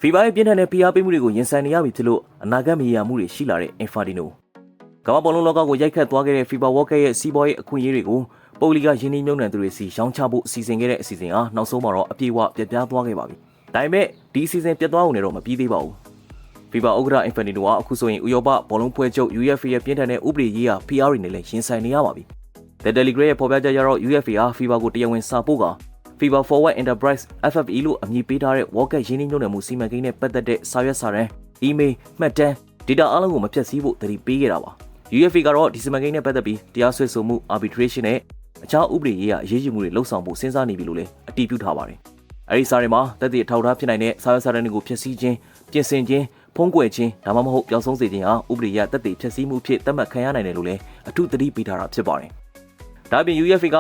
FIBA ရဲ့ပြင်းထန်တဲ့ဖိအားပေးမှုတွေကိုရင်ဆိုင်နေရပြီဖြစ်လို့အနာဂတ်မရေရာမှုတွေရှိလာတဲ့ Infantino ကမ္ဘာဘောလုံးလောကကိုရိုက်ခတ်သွားခဲ့တဲ့ FIBA World Cup ရဲ့စီးပွားရေးအခွင့်အရေးတွေကိုပုဂ္ဂလိကရင်းနှီးမြှုပ်နှံသူတွေစီရောင်းချဖို့စီစဉ်ခဲ့တဲ့အစီအစဉ်ဟာနောက်ဆုံးမှာတော့အပြည့်အဝပြတ်ပြားသွားခဲ့ပါပြီ။ဒါပေမဲ့ဒီအစီအစဉ်ပြတ်သွားအောင်လည်းတော့မပြီးသေးပါဘူး။ FIBA ဥက္ကဋ္ဌ Infantino ကအခုဆိုရင်ဥရောပဘောလုံးဖွဲ့ချုပ် UEFA ရဲ့ပြင်းထန်တဲ့ဥပဒေရေးရာဖိအားတွေနဲ့လည်းရင်ဆိုင်နေရပါပြီ။ The Telegraph ရဲ့ဖော်ပြချက်အရတော့ UEFA ဟာ FIBA ကိုတရားဝင်စာပို့ကFIBA Forward Enterprise FFE လို့အမည်ပေးထားတဲ့ World Cup ရင်းနှီးမြှုပ်နှံမှုစီမံကိန်းနဲ့ပတ်သက်တဲ့စာရွက်စာတမ်း၊ email မှတ်တမ်း data အားလုံးကိုမဖျက်ဆီးဖို့တတိပေးခဲ့တာပါ။ UEFA ကတော့ဒီစီမံကိန်းနဲ့ပတ်သက်ပြီးတရားစွဲဆိုမှု arbitration နဲ့အခြားဥပဒေရေးရာအရေးယူမှုတွေလှုပ်ဆောင်ဖို့စဉ်းစားနေပြီလို့လည်းအတည်ပြုထားပါတယ်။အဲဒီစာတွေမှာသက်သေအထောက်အထားဖြစ်နိုင်တဲ့စာရွက်စာတမ်းတွေကိုဖျက်ဆီးခြင်း၊ပြင်ဆင်ခြင်း၊ဖုံးကွယ်ခြင်းဒါမှမဟုတ်ပျောက်ဆုံးစေခြင်းဟာဥပဒေအရသက်သေဖျက်ဆီးမှုဖြစ်သတ်မှတ်ခံရနိုင်တယ်လို့လည်းအထူးသတိပေးထားတာဖြစ်ပါတယ်။ဒါ့အပြင် UEFA က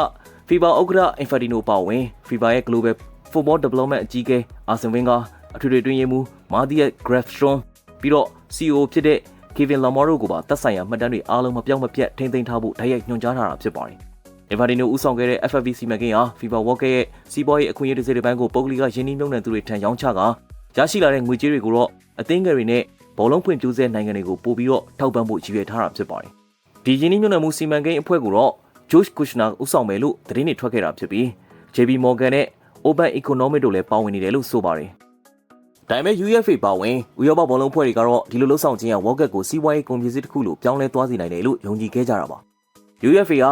FIBA ဥက္ကဋ္ဌ Infantino ပါဝင် FIBA ရဲ့ Global Football Development အကြီးအကဲ Arsene Wenger အထွေထွေအတွင်းရေးမှူး Matthias Grafström ပြီးတော့ CEO ဖြစ်တဲ့ Kevin Lamar တို့ကပါသက်ဆိုင်ရာမှတ်တမ်းတွေအားလုံးမပြောင်းမပြတ်ထိန်းသိမ်းထားဖို့တိုက်ရိုက်ညွှန်ကြားထားတာဖြစ်ပါတယ်။ Infantino ဦးဆောင်ခဲ့တဲ့ FFV စီမံကိန်းဟာ FIBA World Cup ရဲ့စီးပွားရေးအခွင့်အရေးတစ်စိတ်တစ်ပိုင်းကိုပုဂ္ဂလိကရင်းနှီးမြှုပ်နှံသူတွေထံရောင်းချကရရှိလာတဲ့ငွေကြေးတွေကိုတော့အသင်းငယ်တွေနဲ့ဘောလုံးဖွံ့ဖြိုးဆဲနိုင်ငံတွေကိုပို့ပြီးတော့ထောက်ပံ့ဖို့ရည်ရွယ်ထားတာဖြစ်ပါတယ်။ဒီရင်းနှီးမြှုပ်နှံမှုစီမံကိန်းအဖွဲ့ကိုတော့ George Kushner ဦးဆောင်မယ်လို့သတင်းတွေထွက်ခဲ့တာဖြစ်ပြီး JP Morgan နဲ့ Open Economic တို့လည်းပါဝင်နေတယ်လို့ဆိုပါတယ်။ဒါပေမဲ့ UEFA ပါဝင်ဥရောပဘောလုံးအဖွဲ့တွေကတော့ဒီလိုလှုပ်ဆောင်ခြင်းဟာ World Cup ကိုစီးပွားရေးကုန်ပစ္စည်းတစ်ခုလိုပြောင်းလဲသွားစေနိုင်တယ်လို့ယုံကြည်ခဲ့ကြတာပါ။ UEFA ဟာ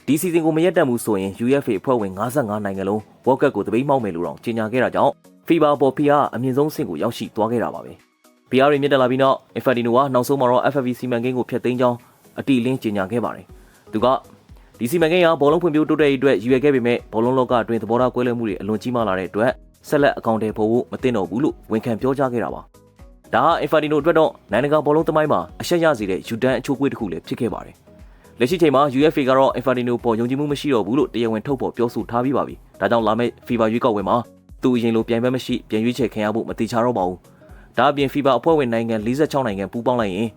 ဒီစီစဉ်ကိုမရက်တက်မှုဆိုရင် UEFA အဖွဲ့ဝင်55နိုင်ငံလုံး World Cup ကိုတပိတ်မှောက်မယ်လို့တောင်ကြေညာခဲ့တာကြောင့် FIBA ပေါ်ဖိအားအမြင့်ဆုံးအဆင့်ကိုရောက်ရှိသွားခဲ့တာပါပဲ။ဖိအားတွေမြင့်တက်လာပြီးနောက် Infantino ကနောက်ဆုံးမှာတော့ FFV စီမံကိန်းကိုဖျက်သိမ်းကြောင်းအတိအလင်းကြေညာခဲ့ပါတယ်။သူကဒီစီမံကိန်းဟာဘောလုံးဖွံ့ဖြိုးတိုးတက်ရေးအတွက်ရည်ရွယ်ခဲ့ပေမဲ့ဘောလုံးလောကအတွင်းသဘောထားကွဲလွဲမှုတွေအလွန်ကြီးမားလာတဲ့အတွက်ဆက်လက်အကောင့်တွေပေါ်ဖို့မသင့်တော့ဘူးလို့ဝန်ခံပြောကြားခဲ့တာပါ။ဒါဟာ Infantino အတွက်တော့နိုင်ငံတကာဘောလုံးသမိုင်းမှာအရှက်ရစေတဲ့ယူတန်းအချိုးကွေးတစ်ခုလည်းဖြစ်ခဲ့ပါတယ်။လက်ရှိချိန်မှာ UEFA ကတော့ Infantino ပေါ်ယုံကြည်မှုမရှိတော့ဘူးလို့တရားဝင်ထုတ်ဖော်ပြောဆိုထားပြီးပါပြီ။ဒါကြောင့်လာမယ့် FIBA ရွေးကောက်ပွဲမှာသူအရင်လိုပြိုင်ပွဲမရှိပြန်ရွေးချယ်ခံရဖို့မတိကျတော့ပါဘူး။ဒါအပြင် FIBA အဖွဲ့ဝင်နိုင်ငံ46နိုင်ငံပူးပေါင်းလိုက်ရင်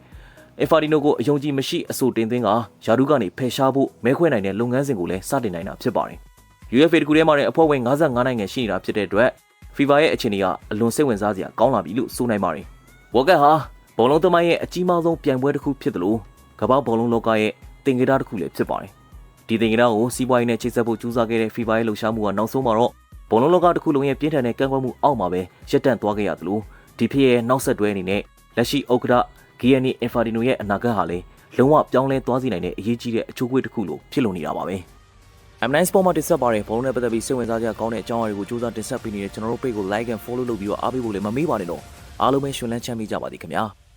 Infantino ကိုအယုံကြည်မရှိအဆိုတင်သွင်းကယာဒူးကနေဖယ်ရှားဖို့မဲခွဲနိုင်တဲ့လုပ်ငန်းစဉ်ကိုလည်းစတင်နိုင်တာဖြစ်ပါတယ်။ UEFA တကူထဲမှာလည်းအဖွဲ့ဝင်55နိုင်ငံရှိနေတာဖြစ်တဲ့အတွက် FIBA ရဲ့အခြေအနေကအလွန်စိတ်ဝင်စားစရာကောင်းလာပြီလို့ဆိုနိုင်ပါတယ်။ World Cup ဟာဘောလုံးသမိုင်းရဲ့အကြီးမားဆုံးပြိုင်ပွဲတစ်ခုဖြစ်တယ်လို့ကမ္ဘာဘောလုံးလောကရဲ့သင်္ကေတတစ်ခုလည်းဖြစ်ပါတယ်။ဒီသင်္ကေတကိုစီးပွားရေးနဲ့ချိတ်ဆက်ဖို့ကြိုးစားခဲ့တဲ့ FIBA ရဲ့လှုပ်ရှားမှုကနောက်ဆုံးမှာတော့ဘောလုံးလောကတစ်ခုလုံးရဲ့ပြင်းထန်တဲ့ကန့်ကွက်မှုအောက်မှာပဲရပ်တန့်သွားခဲ့ရသလိုဒီဖြစ်ရဲ့နောက်ဆက်တွဲအနေနဲ့လက်ရှိဥက္ကဋ္ဌGianni Infantino ရဲ့အနာဂတ်ဟာလည်းလုံးဝပြောင်းလဲသွားစေနိုင်တဲ့အရေးကြီးတဲ့အချိုးကွေးတစ်ခုလိုဖြစ်လို့နေတာပါပဲ။ M9 Sport မှာတင်ဆက်ပါတဲ့ဘောလုံးနဲ့ပတ်သက်ပြီးစိတ်ဝင်စားစရာကောင်းတဲ့အကြောင်းအရာတွေကိုစူးစမ်းတင်ဆက်ပေးနေတဲ့ကျွန်တော်တို့ page ကို like and follow လုပ်ပြီးတော့အားပေးဖို့လည်းမမေ့ပါနဲ့တော့အားလုံးပဲရှင်လန်းချမ်းမြေ့ကြပါသည်ခင်ဗျာ။